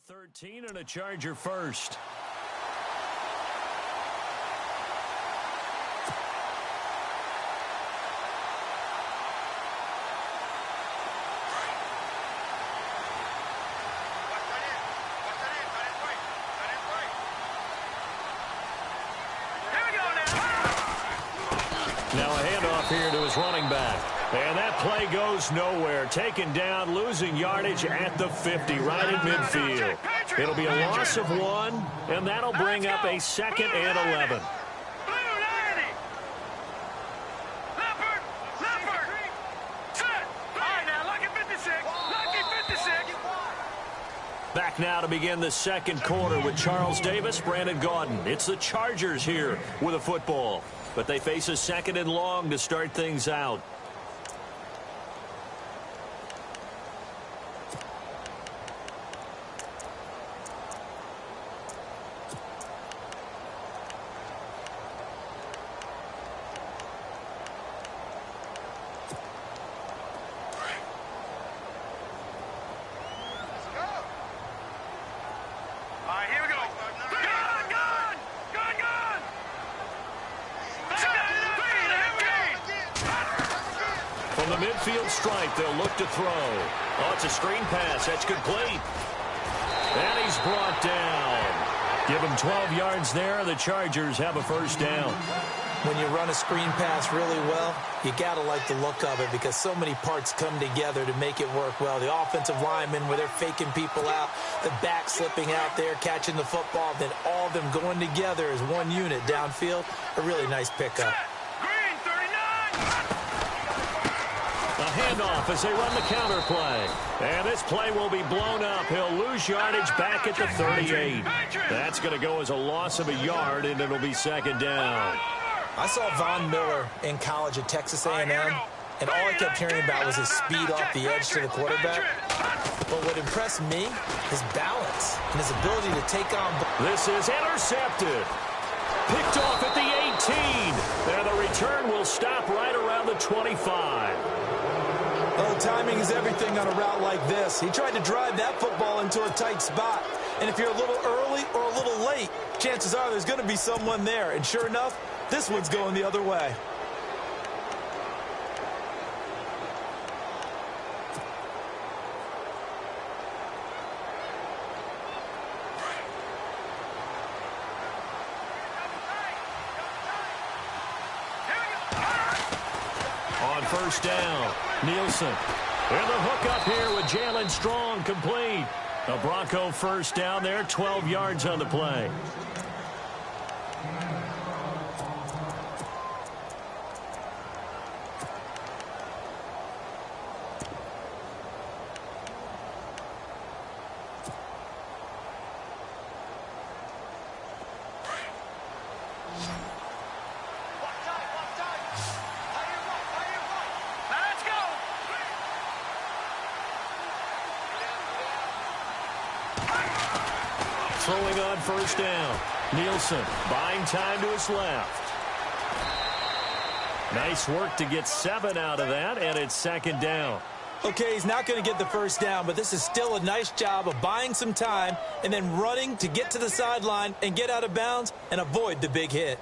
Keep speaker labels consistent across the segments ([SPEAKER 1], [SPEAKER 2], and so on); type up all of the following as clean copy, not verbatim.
[SPEAKER 1] 13 and a Charger first. Now a handoff here to his running back. And that play goes nowhere. Taken down, losing yardage at the 50, right in midfield. It'll be a loss of 1, and that'll bring up a 2nd and 11. Back now to begin the second quarter with Charles Davis, Brandon Gaudin. It's the Chargers here with a football, but they face a 2nd and long to start things out. From the midfield stripe, they'll look to throw. Oh, it's a screen pass. That's complete. And he's brought down. Give him 12 yards there. The Chargers have a first down.
[SPEAKER 2] When you run a screen pass really well, you got to like the look of it because so many parts come together to make it work well. The offensive linemen, where they're faking people out, the back slipping out there, catching the football, then all of them going together as one unit downfield. A really nice pickup.
[SPEAKER 1] Handoff as they run the counter play. And this play will be blown up. He'll lose yardage back at the 38. That's going to go as a loss of a yard, and it'll be 2nd down.
[SPEAKER 2] I saw Von Miller in college at Texas A&M, and all I kept hearing about was his speed off the edge to the quarterback. But what impressed me, his balance and his ability to take on.
[SPEAKER 1] This is intercepted. Picked off at the 18. And the return will stop right around the 25.
[SPEAKER 2] Well, timing is everything on a route like this. He tried to drive that football into a tight spot. And if you're a little early or a little late, chances are there's going to be someone there. And sure enough, this one's going the other way.
[SPEAKER 1] On first down, Nielsen. And the hook up here with Jalen Strong complete. A Bronco first down there, 12 yards on the play. Throwing on first down. Nielsen buying time to his left. Nice work to get 7 out of that, and it's 2nd down.
[SPEAKER 2] Okay, he's not going to get the first down, but this is still a nice job of buying some time and then running to get to the sideline and get out of bounds and avoid the big hit.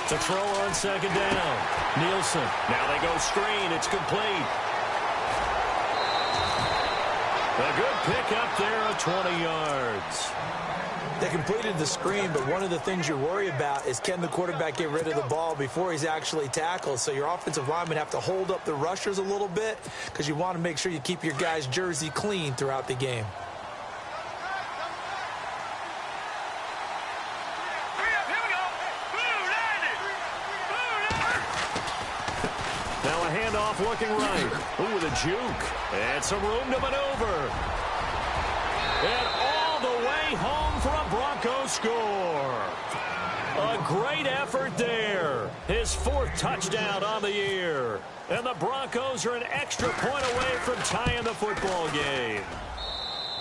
[SPEAKER 1] To throw on 2nd down. Nielsen. Now they go screen. It's complete. A good pick up there of 20 yards.
[SPEAKER 2] They completed the screen, but one of the things you worry about is can the quarterback get rid of the ball before he's actually tackled. So your offensive linemen have to hold up the rushers a little bit because you want to make sure you keep your guys' jersey clean throughout the game.
[SPEAKER 1] Handoff looking right. Ooh, with a juke. And some room to maneuver. And all the way home for a Bronco score. A great effort there. His 4th touchdown on the year. And the Broncos are an extra point away from tying the football game.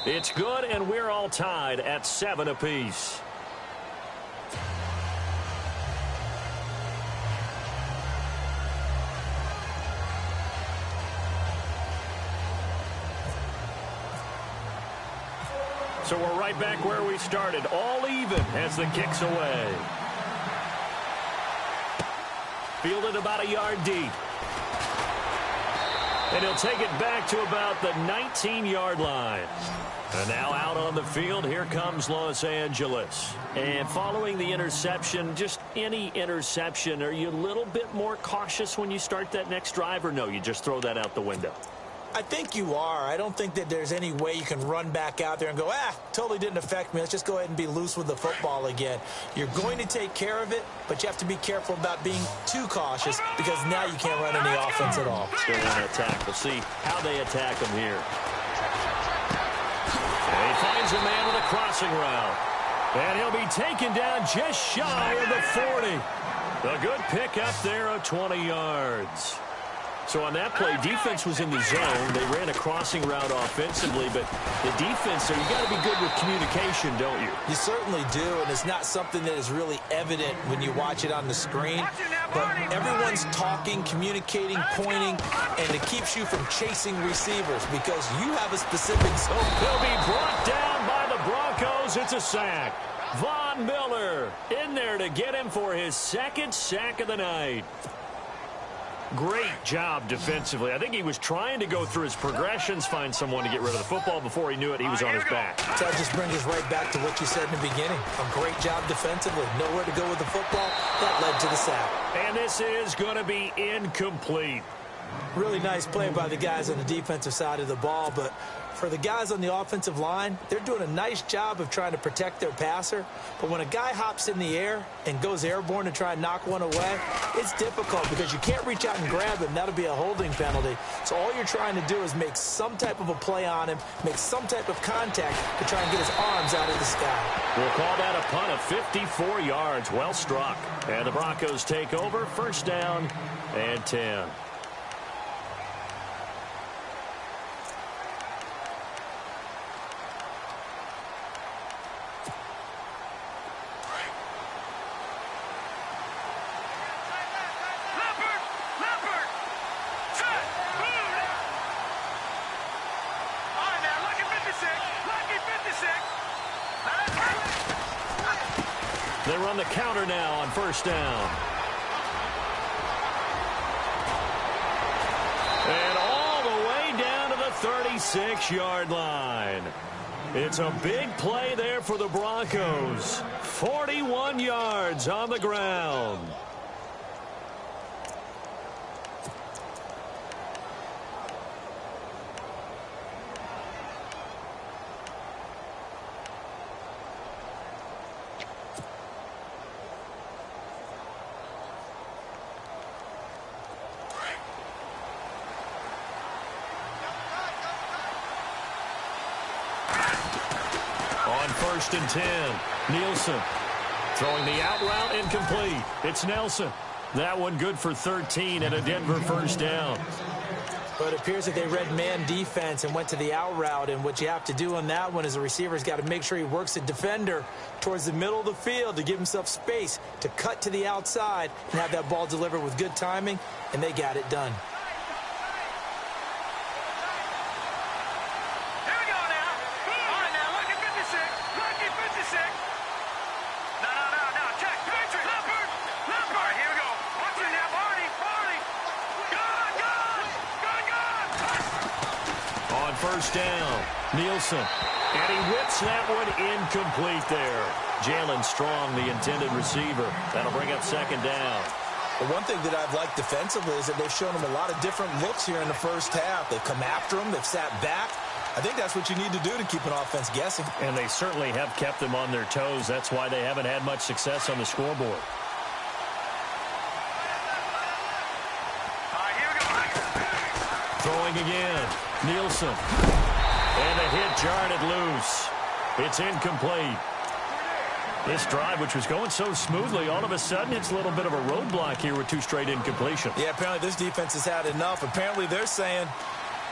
[SPEAKER 1] It's good, and we're all tied at 7 apiece. So we're right back where we started, all even as the kick's away. Fielded about a yard deep. And he'll take it back to about the 19-yard line. And now out on the field, here comes Los Angeles. And following the interception, just any interception, are you a little bit more cautious when you start that next drive, or no, you just throw that out the window?
[SPEAKER 2] I think you are. I don't think that there's any way you can run back out there and go, totally didn't affect me. Let's just go ahead and be loose with the football again. You're going to take care of it, but you have to be careful about being too cautious because now you can't run any offense at all.
[SPEAKER 1] Still want to attack. We'll see how they attack him here. And he finds a man with a crossing route. And he'll be taken down just shy of the 40. A good pick up there of 20 yards. So on that play, defense was in the zone. They ran a crossing route offensively, but the defense, so you got to be good with communication, don't you?
[SPEAKER 2] You certainly do, and it's not something that is really evident when you watch it on the screen. But everyone's talking, communicating, pointing, and it keeps you from chasing receivers because you have a specific zone.
[SPEAKER 1] He'll be brought down by the Broncos. It's a sack. Von Miller in there to get him for his second sack of the night. Great job defensively. I think he was trying to go through his progressions, find someone to get rid of the football. Before he knew it, he was on his back.
[SPEAKER 2] So that just brings us right back to what you said in the beginning. A great job defensively. Nowhere to go with the football. That led to the sack.
[SPEAKER 1] And this is going to be incomplete.
[SPEAKER 2] Really nice play by the guys on the defensive side of the ball, but for the guys on the offensive line, they're doing a nice job of trying to protect their passer. But when a guy hops in the air and goes airborne to try and knock one away, it's difficult because you can't reach out and grab him. That'll be a holding penalty. So all you're trying to do is make some type of a play on him, make some type of contact to try and get his arms out of the sky.
[SPEAKER 1] We'll call that a punt of 54 yards. Well struck. And the Broncos take over. First down and 10. They run the counter now on first down. And all the way down to the 36-yard line. It's a big play there for the Broncos. 41 yards on the ground. First and 10. Nielsen throwing the out route, incomplete. It's Nelson. That one good for 13 and a Denver first down.
[SPEAKER 2] But it appears that they read man defense and went to the out route. And what you have to do on that one is the receiver's got to make sure he works the defender towards the middle of the field to give himself space to cut to the outside and have that ball delivered with good timing. And they got it done.
[SPEAKER 1] First down, Nielsen. And he whips that one incomplete there. Jalen Strong, the intended receiver. That'll bring up second down.
[SPEAKER 2] Well, one thing that I've liked defensively is that they've shown him a lot of different looks here in the first half. They've come after him. They've sat back. I think that's what you need to do to keep an offense guessing.
[SPEAKER 1] And they certainly have kept them on their toes. That's why they haven't had much success on the scoreboard. Throwing again. Nielsen. And the hit jarred it loose. It's incomplete. This drive, which was going so smoothly, all of a sudden it's a little bit of a roadblock here with two straight incompletions.
[SPEAKER 2] Yeah, apparently this defense has had enough. Apparently they're saying,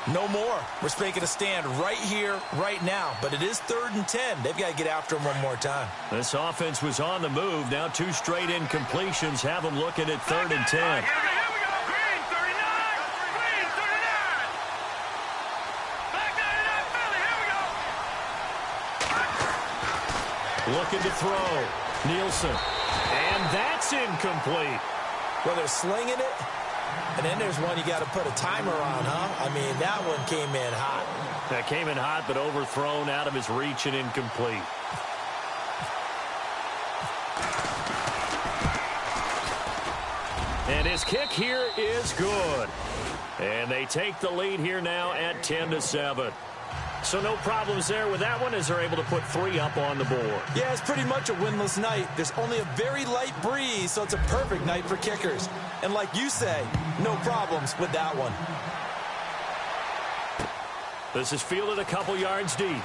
[SPEAKER 2] No more. We're making a stand right here, right now. But it is 3rd and 10. They've got to get after him one more time.
[SPEAKER 1] This offense was on the move. Now 2 straight incompletions have them looking at 3rd and 10. Looking to throw. Nielsen. And that's incomplete.
[SPEAKER 2] Well, they're slinging it. And then there's one you got to put a timer on, huh? I mean, that one came in hot.
[SPEAKER 1] That came in hot, but overthrown, out of his reach and incomplete. And his kick here is good. And they take the lead here now at 10-7. So no problems there with that one as they're able to put 3 up on the board.
[SPEAKER 2] Yeah, it's pretty much a winless night. There's only a very light breeze, so it's a perfect night for kickers. And like you say, no problems with that one.
[SPEAKER 1] This is fielded a couple yards deep.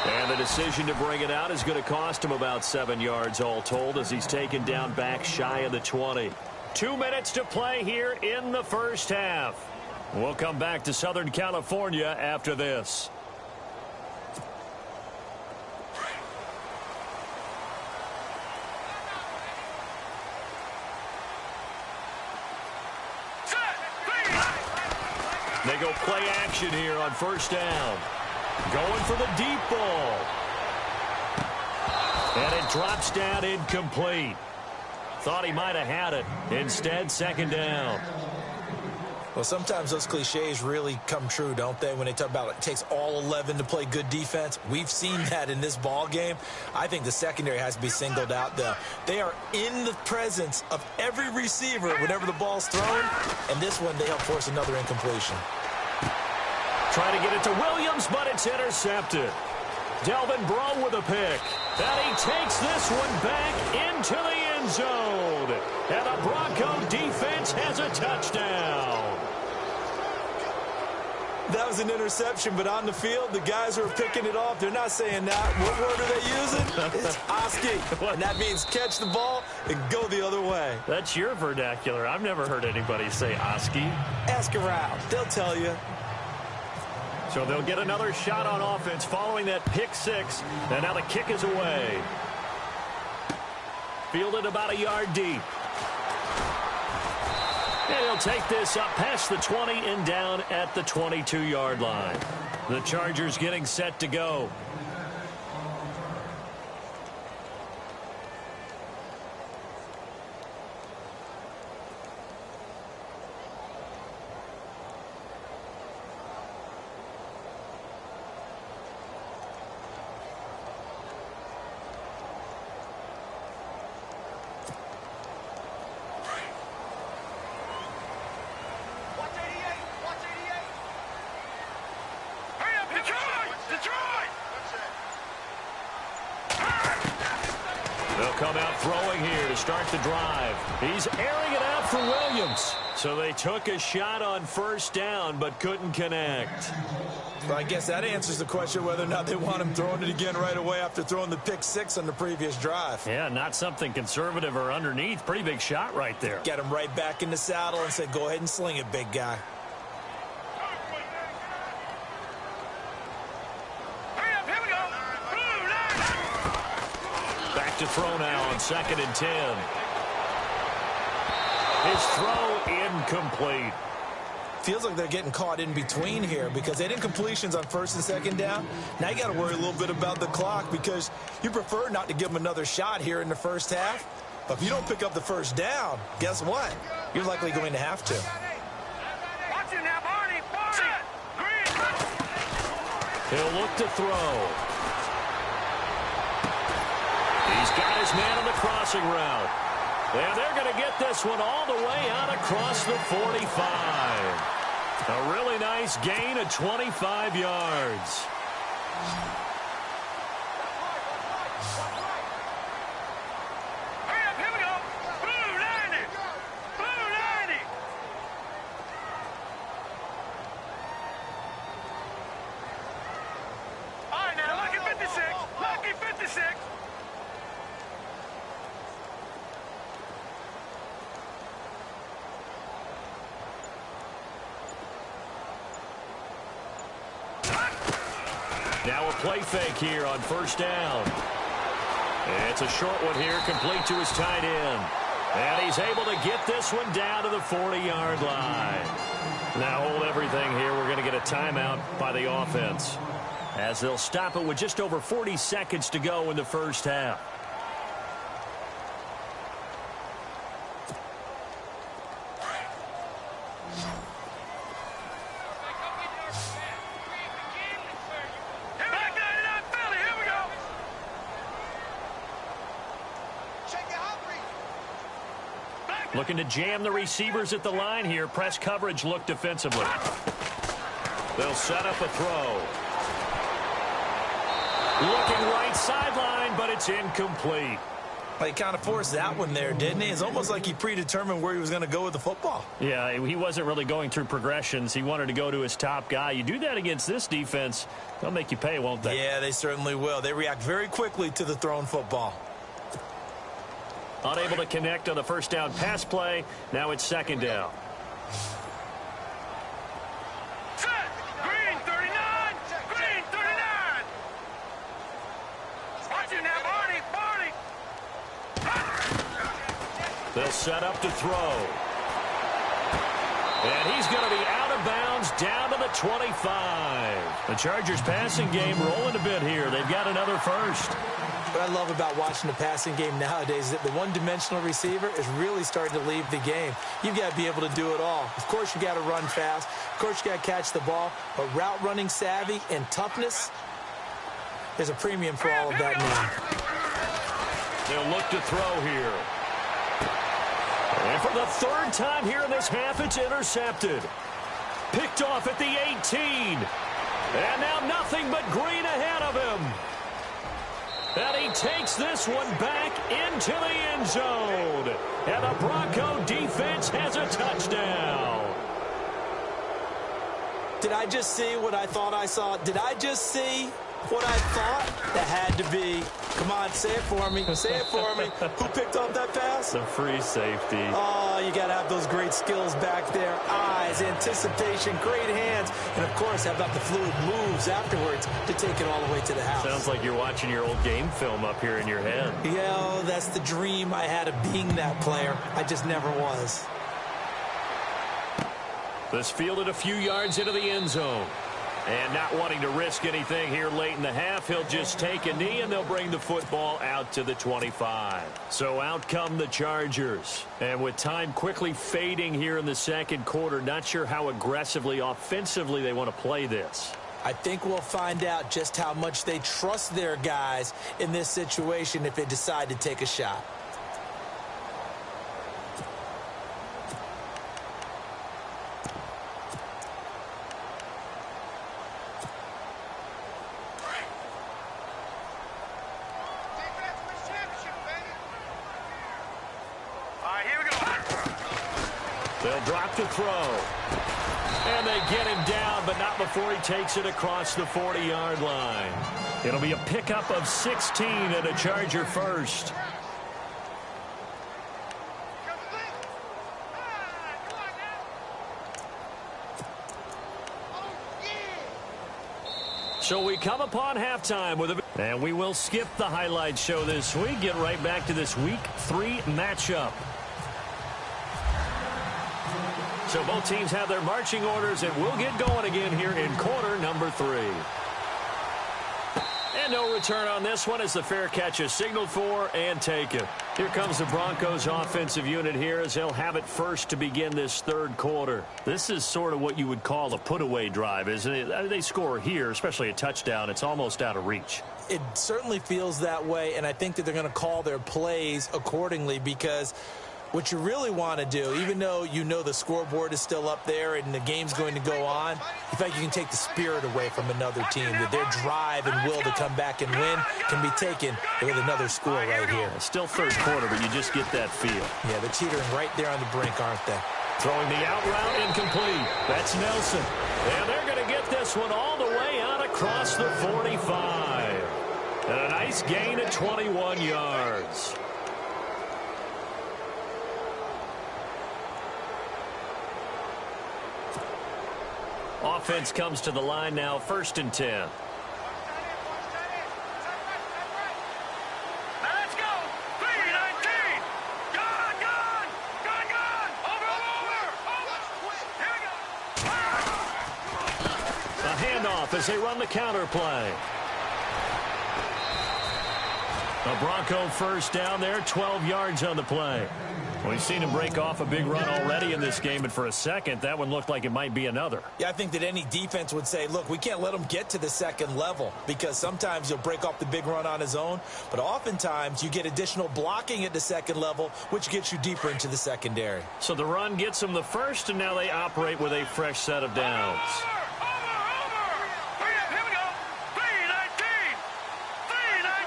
[SPEAKER 1] And the decision to bring it out is going to cost him about 7 yards all told as he's taken down back shy of the 20. 2 minutes to play here in the first half. We'll come back to Southern California after this. They go play action here on first down. Going for the deep ball. And it drops down incomplete. Thought he might have had it. Instead, 2nd down.
[SPEAKER 2] Well, sometimes those cliches really come true, don't they? When they talk about it takes all 11 to play good defense. We've seen that in this ball game. I think the secondary has to be singled out, though. They are in the presence of every receiver whenever the ball's thrown. And this one, they help force another incompletion.
[SPEAKER 1] Trying to get it to Williams, but it's intercepted. Delvin Breaux with a pick. And he takes this one back into the end zone. And the Bronco defense has a touchdown.
[SPEAKER 2] That was an interception, but on the field, the guys who are picking it off, they're not saying that. What word are they using? It's Oski. And that means catch the ball and go the other way.
[SPEAKER 1] That's your vernacular. I've never heard anybody say Oski.
[SPEAKER 2] Ask around. They'll tell you.
[SPEAKER 1] So they'll get another shot on offense following that pick 6. And now the kick is away. Fielded about a yard deep. And he'll take this up past the 20 and down at the 22-yard line. The Chargers getting set to go. They'll come out throwing here to start the drive. He's airing it out for Williams. So they took a shot on first down but couldn't connect.
[SPEAKER 2] Well, I guess that answers the question whether or not they want him throwing it again right away after throwing the pick 6 on the previous drive.
[SPEAKER 1] Yeah, not something conservative or underneath. Pretty big shot right there.
[SPEAKER 2] Get him right back in the saddle and say, go ahead and sling it, big guy.
[SPEAKER 1] To throw now on 2nd and 10. His throw incomplete.
[SPEAKER 2] Feels like they're getting caught in between here because they did completions on 1st and 2nd down. Now you got to worry a little bit about the clock because you prefer not to give them another shot here in the first half. But if you don't pick up the first down, guess what? You're likely going to have to.
[SPEAKER 1] He'll look to throw. He's got his man on the crossing route. And they're going to get this one all the way out across the 45. A really nice gain of 25 yards. Now a play fake here on first down. It's a short one here, complete to his tight end. And he's able to get this one down to the 40-yard line. Now hold everything here. We're going to get a timeout by the offense, as they'll stop it with just over 40 seconds to go in the first half. Looking to jam the receivers at the line here. Press coverage look defensively. They'll set up a throw. Looking right sideline, but it's incomplete.
[SPEAKER 2] Well, he kind of forced that one there, didn't he? It's almost like he predetermined where he was going to go with the football.
[SPEAKER 1] Yeah, he wasn't really going through progressions. He wanted to go to his top guy. You do that against this defense, they'll make you pay, won't they?
[SPEAKER 2] Yeah, they certainly will. They react very quickly to the thrown football.
[SPEAKER 1] Unable to connect on the first down pass play. Now it's second down.
[SPEAKER 3] Green 39! Green 39! Watch you now, Barney!
[SPEAKER 1] They'll set up to throw. And he's going to be out of bounds down to the 25. The Chargers passing game rolling a bit here. They've got another first.
[SPEAKER 2] What I love about watching the passing game nowadays is that the one-dimensional receiver is really starting to leave the game. You've got to be able to do it all. Of course, you got to run fast. Of course, you got to catch the ball. But route running savvy and toughness, there's a premium for all of that now.
[SPEAKER 1] They'll look to throw here. And for the third time here in this half, it's intercepted. Picked off at the 18. And now nothing but green ahead of him. And he takes this one back into the end zone. And the Bronco defense has a touchdown.
[SPEAKER 2] Did I just see what I thought I saw? Did I just see what I thought? That had to be. Come on, say it for me. Say it for me. Who picked up that pass?
[SPEAKER 1] The free safety.
[SPEAKER 2] Oh, you got to have those great skills back there. Eyes, anticipation, great hands. And, of course, how about the fluid moves afterwards to take it all the way to the house?
[SPEAKER 1] Sounds like you're watching your old game film up here in your head.
[SPEAKER 2] Yeah, that's the dream I had of being that player. I just never was.
[SPEAKER 1] This fielded a few yards into the end zone. And not wanting to risk anything here late in the half, he'll just take a knee, and they'll bring the football out to the 25. So out come the Chargers. And with time quickly fading here in the second quarter, not sure how aggressively, offensively they want to play this.
[SPEAKER 2] I think we'll find out just how much they trust their guys in this situation if they decide to take a shot.
[SPEAKER 1] They'll drop to throw. And they get him down, but not before he takes it across the 40-yard line. It'll be a pickup of 16 and a Charger first. So we come upon halftime with a... And we will skip the highlight show this week. Get right back to this Week 3 matchup. So both teams have their marching orders, and we'll get going again here in quarter number 3. And no return on this one as the fair catch is signaled for and taken. Here comes the Broncos offensive unit here as they'll have it first to begin this third quarter. This is sort of what you would call a put-away drive, isn't it? I mean, they score here, especially a touchdown. It's almost out of reach.
[SPEAKER 2] It certainly feels that way, and I think that they're going to call their plays accordingly because what you really want to do, even though you know the scoreboard is still up there and the game's going to go on, in fact, you can take the spirit away from another team. That their drive and will to come back and win can be taken with another score right here.
[SPEAKER 1] Still third quarter, but you just get that feel.
[SPEAKER 2] Yeah, they're teetering right there on the brink, aren't they?
[SPEAKER 1] Throwing the out route incomplete. That's Nelson. And they're going to get this one all the way out across the 45. And a nice gain of 21 yards. Offense comes to the line now, 1st and 10. handoff as they run the counter play. A Bronco first down there, 12 yards on the play. We've seen him break off a big run already in this game, and for a second, that one looked like it might be another.
[SPEAKER 2] Yeah, I think that any defense would say, look, we can't let him get to the second level, because sometimes he'll break off the big run on his own, but oftentimes you get additional blocking at the second level, which gets you deeper into the secondary.
[SPEAKER 1] So the run gets them the first, and now they operate with a fresh set of downs.
[SPEAKER 3] Here we go. 319. 319.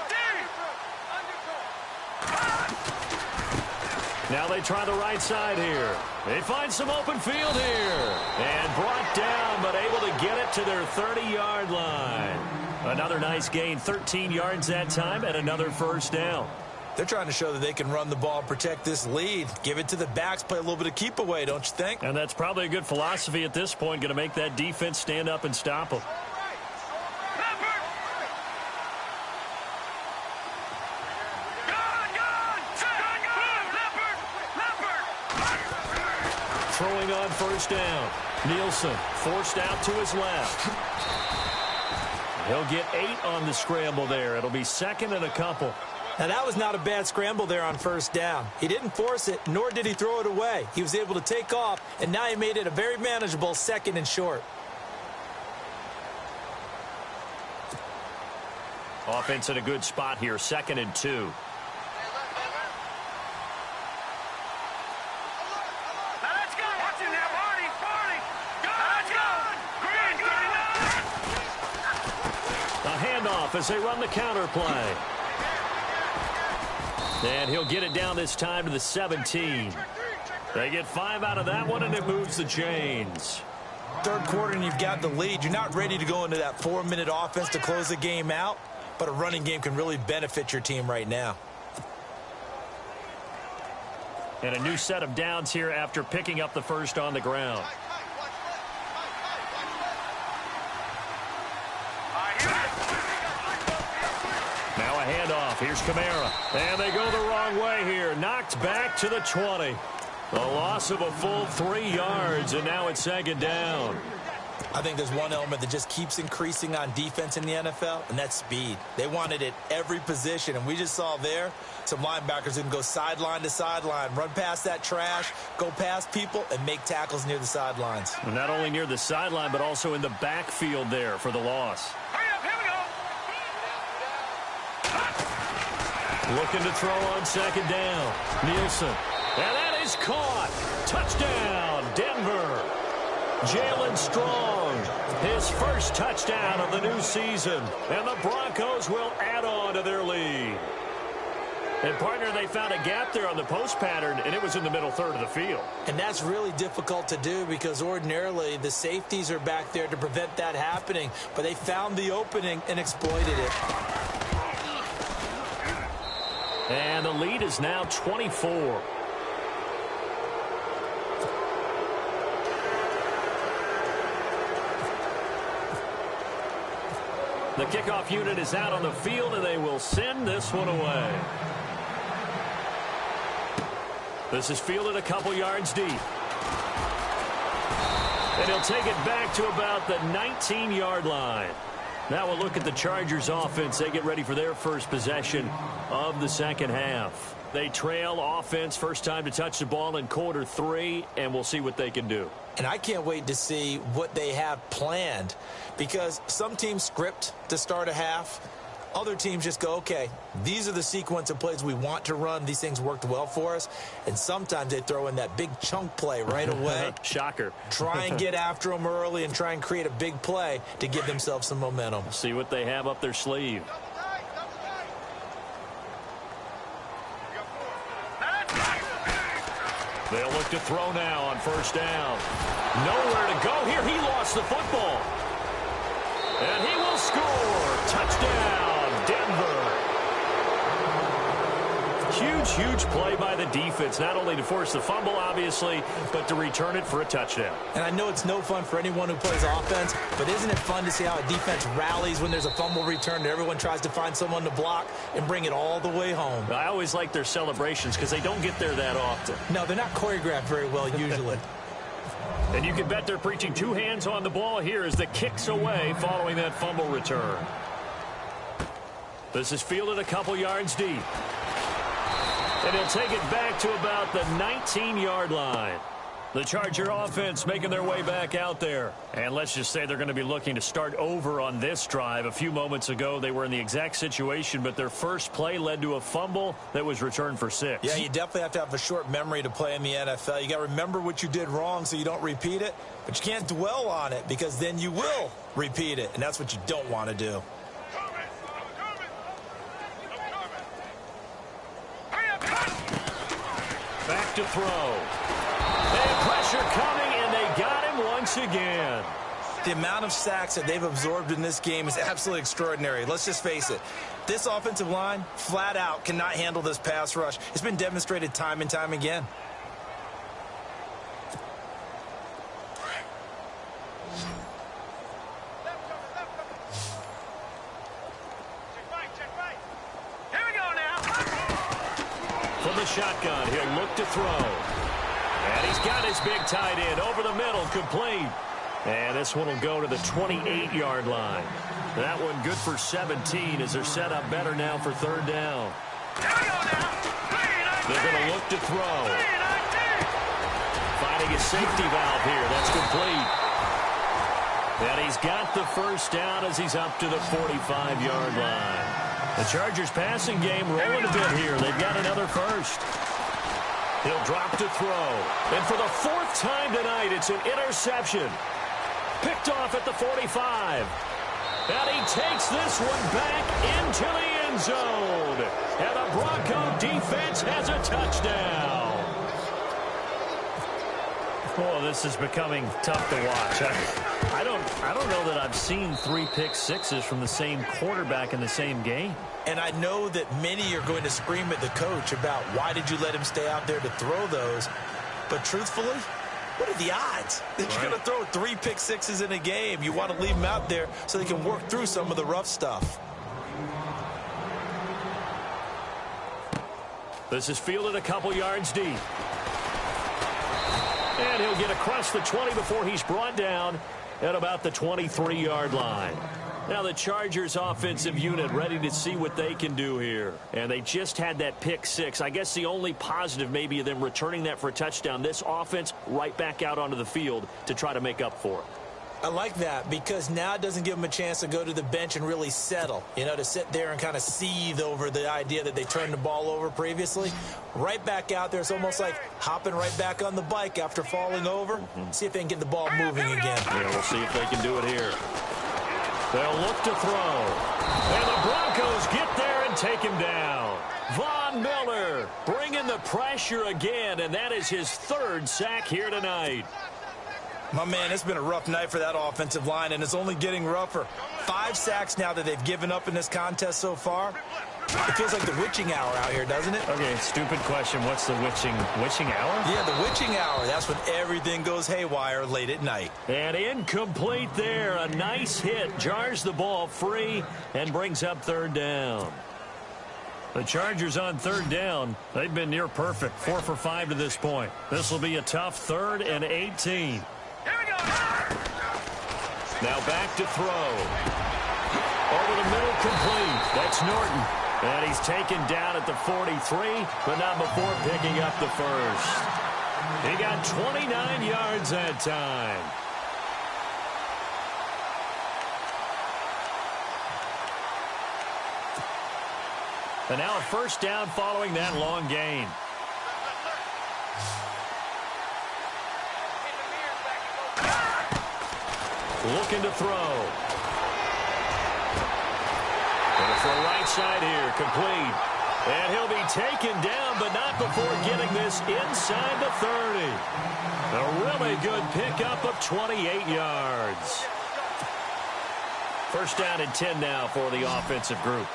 [SPEAKER 1] Now they try the right side here. They find some open field here. And brought down, but able to get it to their 30-yard line. Another nice gain, 13 yards that time, and another first down.
[SPEAKER 2] They're trying to show that they can run the ball and protect this lead. Give it to the backs, play a little bit of keep away, don't you think?
[SPEAKER 1] And that's probably a good philosophy at this point, going to make that defense stand up and stop them. Throwing on first down. Nielsen forced out to his left. He'll get 8 on the scramble there. It'll be second and a couple.
[SPEAKER 2] Now, that was not a bad scramble there on first down. He didn't force it, nor did he throw it away. He was able to take off, and now he made it a very manageable second and short.
[SPEAKER 1] Offense in a good spot here, 2nd and 2. As they run the counter play. And he'll get it down this time to the 17. They get 5 out of that one, and it moves the chains.
[SPEAKER 2] Third quarter, and you've got the lead. You're not ready to go into that 4-minute offense to close the game out, but a running game can really benefit your team right now.
[SPEAKER 1] And a new set of downs here after picking up the first on the ground. Now a handoff. Here's Kamara. And they go the wrong way here. Knocked back to the 20. A loss of a full 3 yards, and now it's 2nd down.
[SPEAKER 2] I think there's one element that just keeps increasing on defense in the NFL, and that's speed. They want it at every position, and we just saw there some linebackers who can go sideline to sideline, run past that trash, go past people, and make tackles near the sidelines.
[SPEAKER 1] And not only near the sideline, but also in the backfield there for the loss. Looking to throw on 2nd down. Nielsen. And that is caught. Touchdown, Denver. Jalen Strong, his first touchdown of the new season. And the Broncos will add on to their lead. And, partner, they found a gap there on the post pattern, and it was in the middle third of the field.
[SPEAKER 2] And that's really difficult to do because ordinarily the safeties are back there to prevent that happening. But they found the opening and exploited it.
[SPEAKER 1] And the lead is now 24. The kickoff unit is out on the field, and they will send this one away. This is fielded a couple yards deep. And he'll take it back to about the 19-yard line. Now we'll look at the Chargers offense. They get ready for their first possession of the second half. They trail offense, first time to touch the ball in quarter 3, and we'll see what they can do.
[SPEAKER 2] And I can't wait to see what they have planned because some teams script to start a half. Other teams just go, okay, these are the sequence of plays we want to run. These things worked well for us. And sometimes they throw in that big chunk play right away.
[SPEAKER 1] Shocker.
[SPEAKER 2] Try and get after them early and try and create a big play to give themselves some momentum.
[SPEAKER 1] See what they have up their sleeve. They'll look to throw now on first down. Nowhere to go here. He lost the football. And he will score. Touchdown, Denver. Huge play by the defense, not only to force the fumble, obviously, but to return it for a touchdown.
[SPEAKER 2] And I know it's no fun for anyone who plays offense, but isn't it fun to see how a defense rallies when there's a fumble return and everyone tries to find someone to block and bring it all the way home?
[SPEAKER 1] I always like their celebrations because they don't get there that often.
[SPEAKER 2] No, they're not choreographed very well usually.
[SPEAKER 1] And you can bet they're preaching two hands on the ball here as the kick's away following that fumble return. This is fielded a couple yards deep. And he'll take it back to about the 19-yard line. The Charger offense making their way back out there. And let's just say they're going to be looking to start over on this drive. A few moments ago, they were in the exact situation, but their first play led to a fumble that was returned for 6.
[SPEAKER 2] Yeah, you definitely have to have a short memory to play in the NFL. You got to remember what you did wrong so you don't repeat it, but you can't dwell on it because then you will repeat it, and that's what you don't want to do.
[SPEAKER 1] Back to throw. And pressure coming, and they got him once again.
[SPEAKER 2] The amount of sacks that they've absorbed in this game is absolutely extraordinary. Let's just face it. This offensive line, flat out, cannot handle this pass rush. It's been demonstrated time and time again.
[SPEAKER 3] Here we go now.
[SPEAKER 1] From the shotgun, he'll look to throw. And he's got his big tight end over the middle, complete. And this one will go to the 28-yard line. That one good for 17 as they're set up better now for third down.
[SPEAKER 3] Here we go now.
[SPEAKER 1] They're going to look to throw. Finding a safety valve here. That's complete. And he's got the first down as he's up to the 45-yard line. The Chargers passing game rolling a bit here. They've got another first. He'll drop to throw. And for the fourth time tonight, it's an interception. Picked off at the 45. And he takes this one back into the end zone. And the Bronco defense has a touchdown. Oh, this is becoming tough to watch. I don't know that I've seen 3 pick sixes from the same quarterback in the same game.
[SPEAKER 2] And I know that many are going to scream at the coach about why did you let him stay out there to throw those. But truthfully, what are the odds that you're going to throw 3 pick sixes in a game? You want to leave them out there so they can work through some of the rough stuff.
[SPEAKER 1] This is fielded a couple yards deep. And he'll get across the 20 before he's brought down at about the 23-yard line. Now the Chargers offensive unit ready to see what they can do here. And they just had that pick 6. I guess the only positive maybe of them returning that for a touchdown. This offense right back out onto the field to try to make up for it.
[SPEAKER 2] I like that because now it doesn't give them a chance to go to the bench and really settle, to sit there and kind of seethe over the idea that they turned the ball over previously. Right back out there, it's almost like hopping right back on the bike after falling over. See if they can get the ball moving again.
[SPEAKER 1] Yeah, we'll see if they can do it here. They'll look to throw. And the Broncos get there and take him down. Von Miller bringing the pressure again, and that is his 3rd sack here tonight.
[SPEAKER 2] My man, it's been a rough night for that offensive line, and it's only getting rougher. 5 sacks now that they've given up in this contest so far. It feels like the witching hour out here, doesn't it?
[SPEAKER 1] Okay, stupid question. What's the witching hour?
[SPEAKER 2] Yeah, the witching hour. That's when everything goes haywire late at night.
[SPEAKER 1] And incomplete there. A nice hit. Jars the ball free and brings up 3rd down. The Chargers on 3rd down. They've been near perfect. 4 for 5 to this point. This will be a tough 3rd and 18.
[SPEAKER 3] Here we go.
[SPEAKER 1] Now back to throw. Over the middle, complete. That's Norton. And he's taken down at the 43, but not before picking up the first. He got 29 yards that time. And now a first down following that long gain. Looking to throw. And for a right side here, complete. And he'll be taken down, but not before getting this inside the 30. A really good pickup of 28 yards. First down and 10 now for the offensive group.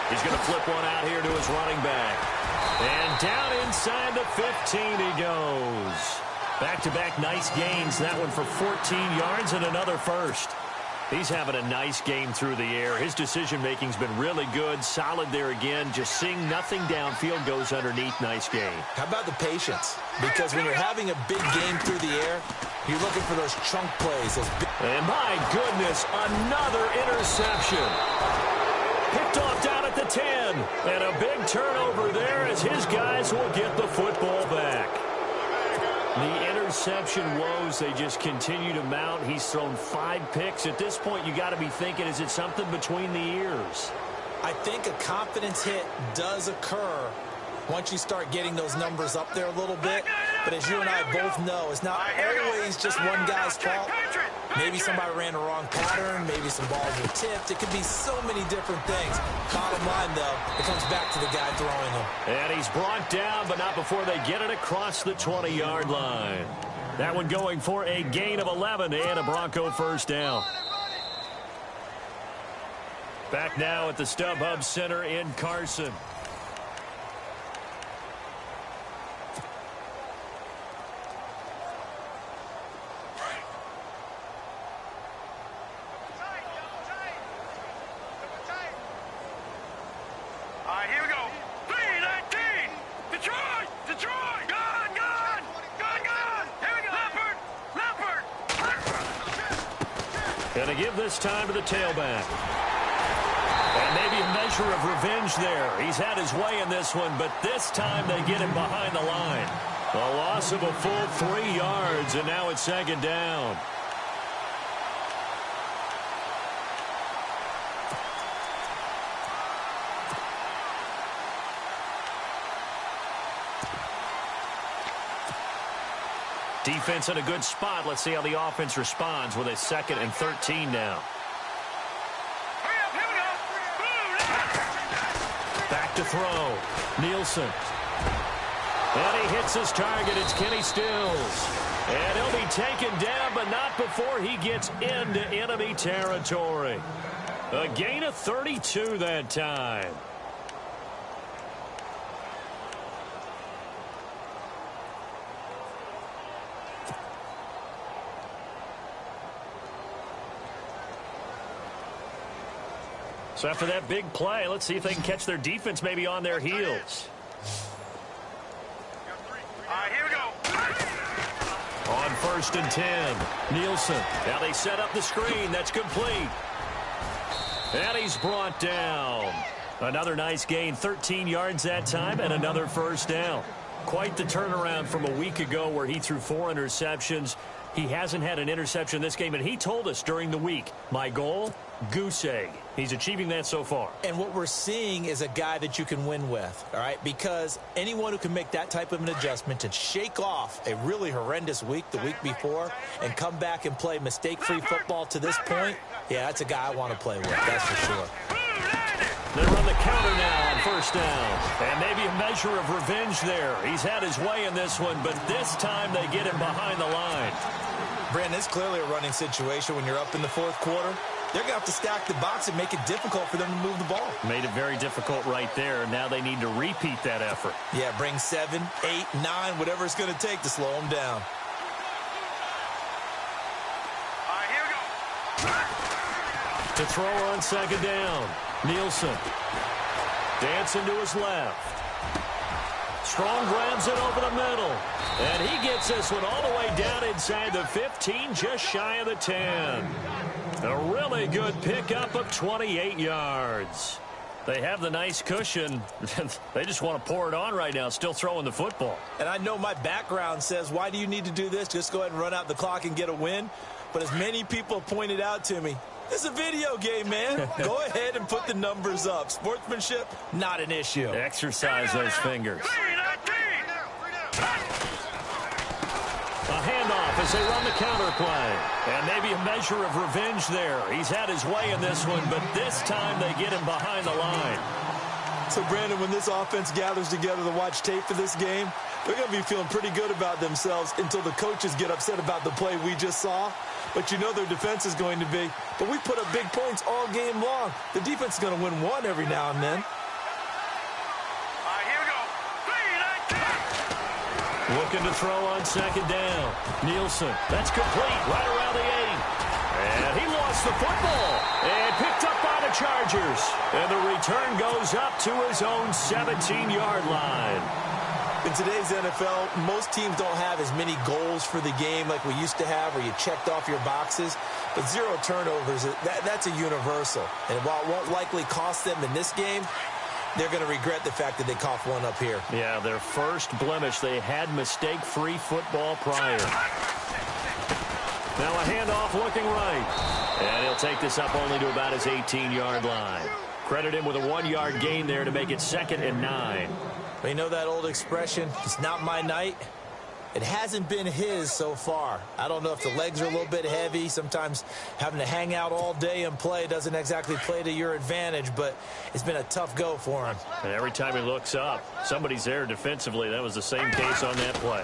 [SPEAKER 1] He's going to flip one out here to his running back. And down inside the 15 he goes. Back-to-back nice gains. That one for 14 yards and another first. He's having a nice game through the air. His decision-making's been really good, solid there again. Just seeing nothing downfield goes underneath. Nice game.
[SPEAKER 2] How about the patience? Because when you're having a big game through the air, you're looking for those chunk plays.
[SPEAKER 1] And my goodness, another interception. Picked off down at the 10. And a big turnover there as his guys will get the football back. The interception woes, they just continue to mount. He's thrown 5 picks. At this point, you got to be thinking, is it something between the ears?
[SPEAKER 2] I think a confidence hit does occur once you start getting those numbers up there a little bit. But as you and I both know, it's not always just one guy's fault. Maybe somebody ran the wrong pattern. Maybe some balls were tipped. It could be so many different things. Bottom line, though, it comes back to the guy throwing them.
[SPEAKER 1] And he's brought down, but not before they get it across the 20-yard line. That one going for a gain of 11 and a Bronco first down. Back now at the StubHub Center in Carson. Going to give this time to the tailback. And maybe a measure of revenge there. He's had his way in this one, but this time they get him behind the line. A loss of a full 3 yards, and now it's second down. Defense in a good spot. Let's see how the offense responds with a 2nd and 13 now. Back to throw. Nielsen. And he hits his target. It's Kenny Stills. And he'll be taken down, but not before he gets into enemy territory. A gain of 32 that time. So after that big play, let's see if they can catch their defense maybe on their heels.
[SPEAKER 3] All right, here we go.
[SPEAKER 1] On 1st and 10, Nielsen. Now they set up the screen. That's complete. And he's brought down. Another nice gain, 13 yards that time, and another first down. Quite the turnaround from a week ago where he threw 4 interceptions. He hasn't had an interception this game, and he told us during the week, my goal, goose egg. He's achieving that so far.
[SPEAKER 2] And what we're seeing is a guy that you can win with, all right? Because anyone who can make that type of an adjustment and shake off a really horrendous week the week before and come back and play mistake-free football to this point, yeah, that's a guy I want to play with, that's for sure.
[SPEAKER 1] They run the counter now on 1st down. And maybe a measure of revenge there. He's had his way in this one, but this time they get him behind the line.
[SPEAKER 2] Brandon, it's clearly a running situation when you're up in the 4th quarter. They're going to have to stack the box and make it difficult for them to move the ball.
[SPEAKER 1] Made it very difficult right there. Now they need to repeat that effort.
[SPEAKER 2] Yeah, bring 7, 8, 9, whatever it's going to take to slow them down.
[SPEAKER 3] All right, here we go.
[SPEAKER 1] To throw on 2nd down, Nielsen. Dancing to his left. Strong grabs it over the middle. And he gets this one all the way down inside the 15, just shy of the 10. A really good pickup of 28 yards. They have the nice cushion. They just want to pour it on right now, still throwing the football.
[SPEAKER 2] And I know my background says, why do you need to do this? Just go ahead and run out the clock and get a win. But as many people pointed out to me, it's a video game, man. Go ahead and put the numbers up. Sportsmanship, not an issue.
[SPEAKER 1] Exercise those fingers. A handoff as they run the counter play. And maybe a measure of revenge there. He's had his way in this one, but this time they get him behind the line.
[SPEAKER 2] So, Brandon, when this offense gathers together to watch tape for this game, they're going to be feeling pretty good about themselves until the coaches get upset about the play we just saw. But you know their defense is going to be. But we put up big points all game long. The defense is going to win one every now and then.
[SPEAKER 1] Looking to throw on 2nd down. Nielsen. That's complete right around the 8. And he lost the football and picked up by the Chargers. And the return goes up to his own 17-yard line.
[SPEAKER 2] In today's NFL, most teams don't have as many goals for the game like we used to have, where you checked off your boxes. But 0 turnovers, that's a universal. And while it won't likely cost them in this game, they're going to regret the fact that they coughed one up here.
[SPEAKER 1] Yeah, their first blemish. They had mistake-free football prior. Now a handoff looking right. And he'll take this up only to about his 18-yard line. Credit him with a 1-yard gain there to make it 2nd and 9.
[SPEAKER 2] Well, you know that old expression, it's not my night? It hasn't been his so far. I don't know if the legs are a little bit heavy. Sometimes having to hang out all day and play doesn't exactly play to your advantage, but it's been a tough go for him.
[SPEAKER 1] And every time he looks up, somebody's there defensively. That was the same case on that play.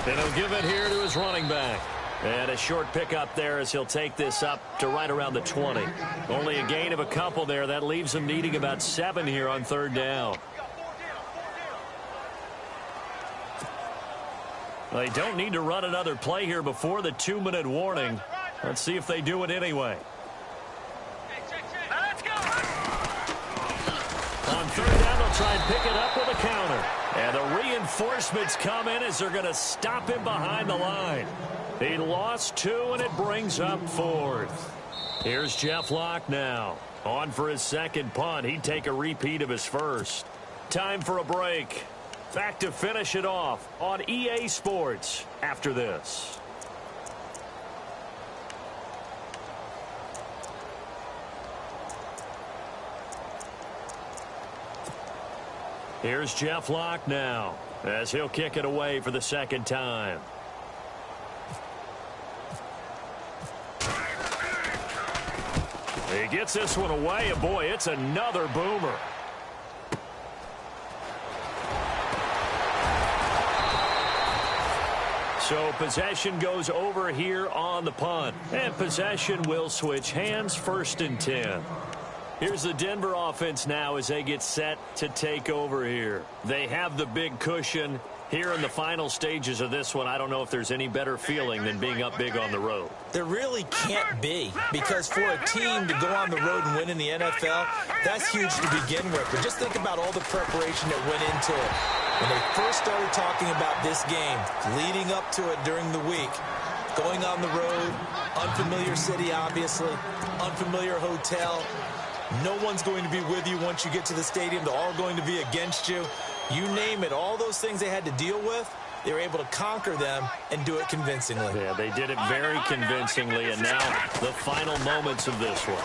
[SPEAKER 1] And he'll give it here to his running back. And a short pickup there as he'll take this up to right around the 20. Only a gain of a couple there. That leaves him needing about 7 here on 3rd down. They don't need to run another play here before the 2-minute warning. Let's see if they do it anyway.
[SPEAKER 3] Let's go.
[SPEAKER 1] On 3rd down, they'll try and pick it up with a counter. And the reinforcements come in as they're going to stop him behind the line. He lost 2, and it brings up 4th. Here's Jeff Locke now. On for his 2nd punt. He'd take a repeat of his first. Time for a break. Back to finish it off on EA Sports after this. Here's Jeff Locke now as he'll kick it away for the 2nd time. He gets this one away, and boy, it's another boomer. So possession goes over here on the punt. And possession will switch hands, 1st and 10. Here's the Denver offense now as they get set to take over here. They have the big cushion. Here in the final stages of this one, I don't know if there's any better feeling than being up big on the road.
[SPEAKER 2] There really can't be, because for a team to go on the road and win in the NFL, that's huge to begin with. But just think about all the preparation that went into it. When they first started talking about this game, leading up to it during the week, going on the road, unfamiliar city, obviously, unfamiliar hotel. No one's going to be with you once you get to the stadium. They're all going to be against you. You name it, all those things they had to deal with, they were able to conquer them and do it convincingly.
[SPEAKER 1] Yeah, they did it very convincingly, and now the final moments of this one.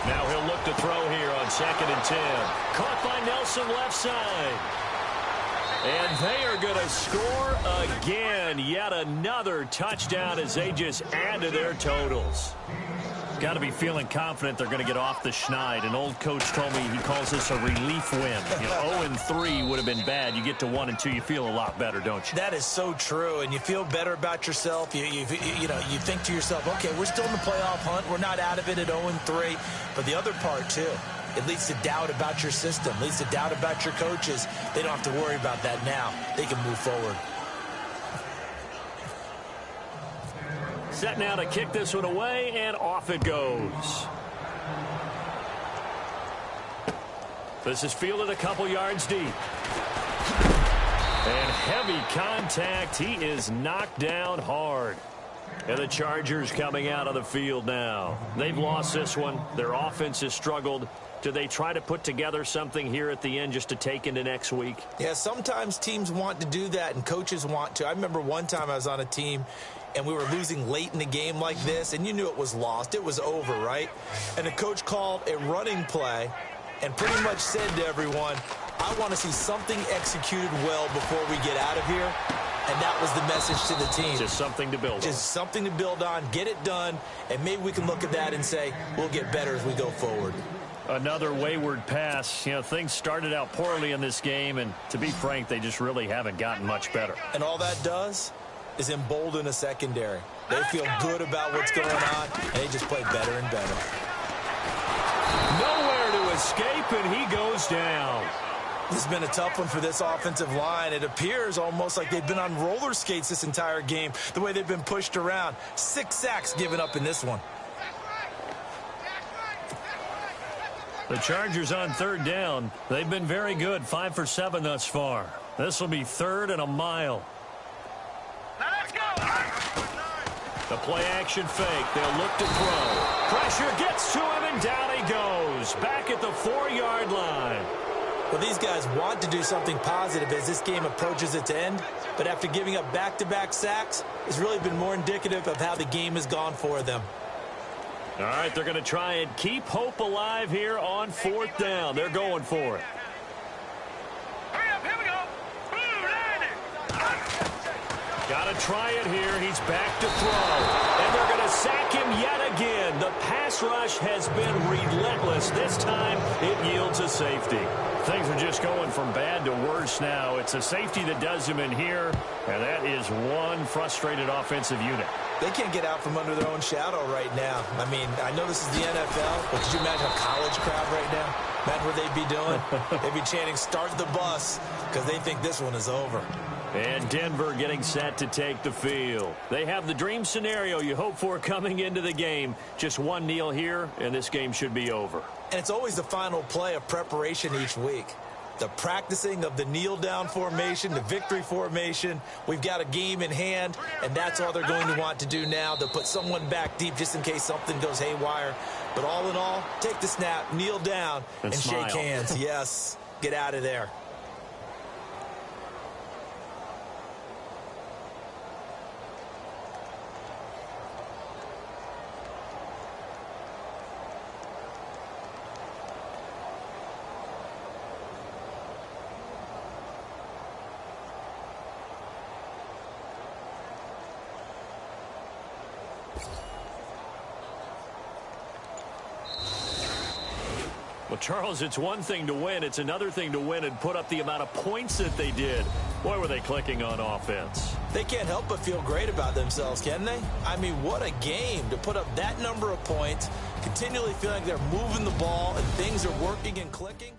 [SPEAKER 1] Now he'll look to throw here on 2nd and 10. Caught by Nelson left side. And they are going to score again. Yet another touchdown as they just add to their totals. Got to be feeling confident they're going to get off the schneid. An old coach told me he calls this a relief win. 0-3 would have been bad. You get to 1 and 2, you feel a lot better, don't you?
[SPEAKER 2] That is so true, and you feel better about yourself. You think to yourself, okay, we're still in the playoff hunt. We're not out of it at 0-3. But the other part, too, it leads to doubt about your system, leads to doubt about your coaches. They don't have to worry about that now. They can move forward.
[SPEAKER 1] Set now to kick this one away, and off it goes. This is fielded a couple yards deep. And heavy contact. He is knocked down hard. And the Chargers coming out of the field now. They've lost this one. Their offense has struggled. Do they try to put together something here at the end just to take into next week?
[SPEAKER 2] Yeah, sometimes teams want to do that and coaches want to. I remember one time I was on a team and we were losing late in the game like this, and you knew it was lost. It was over, right? And the coach called a running play and pretty much said to everyone, I want to see something executed well before we get out of here. And that was the message to the team.
[SPEAKER 1] Just something to build on.
[SPEAKER 2] Just something to build on, get it done, and maybe we can look at that and say, we'll get better as we go forward.
[SPEAKER 1] Another wayward pass. You know, things started out poorly in this game, and to be frank, they just really haven't gotten much better.
[SPEAKER 2] And all that does is embolden a secondary. They feel good about what's going on, and they just play better and better.
[SPEAKER 1] Nowhere to escape, and he goes down.
[SPEAKER 2] This has been a tough one for this offensive line. It appears almost like they've been on roller skates this entire game, the way they've been pushed around. 6 sacks given up in this one.
[SPEAKER 1] The Chargers on 3rd down. They've been very good, 5 for 7 thus far. This will be 3rd and a mile.
[SPEAKER 3] Now let's go.
[SPEAKER 1] The play action fake. They'll look to throw. Pressure gets to him, and down he goes. Back at the 4-yard line.
[SPEAKER 2] Well, these guys want to do something positive as this game approaches its end, but after giving up back-to-back sacks, it's really been more indicative of how the game has gone for them.
[SPEAKER 1] All right, they're going to try and keep hope alive here on 4th down. They're going for it.
[SPEAKER 3] Hurry up, here we go. Blue, landing.
[SPEAKER 1] Got to try it here. He's back to throw. And they're going to sack him yet again. The pass rush has been relentless. This time, it yields a safety. Things are just going from bad to worse now. It's a safety that does him in here, and that is one frustrated offensive unit.
[SPEAKER 2] They can't get out from under their own shadow right now. I mean, I know this is the NFL, but could you imagine a college crowd right now? Imagine what they'd be doing. They'd be chanting, "Start the bus," because they think this one is over.
[SPEAKER 1] And Denver getting set to take the field. They have the dream scenario you hope for coming into the game. Just one kneel here, and this game should be over.
[SPEAKER 2] And it's always the final play of preparation each week. The practicing of the kneel-down formation, the victory formation. We've got a game in hand, and that's all they're going to want to do now, to put someone back deep just in case something goes haywire. But all in all, take the snap, kneel down, and shake hands. Yes, get out of there.
[SPEAKER 1] Well, Charles, it's one thing to win. It's another thing to win and put up the amount of points that they did. Boy, were they clicking on offense.
[SPEAKER 2] They can't help but feel great about themselves, can they? I mean, what a game to put up that number of points, continually feeling like they're moving the ball and things are working and clicking.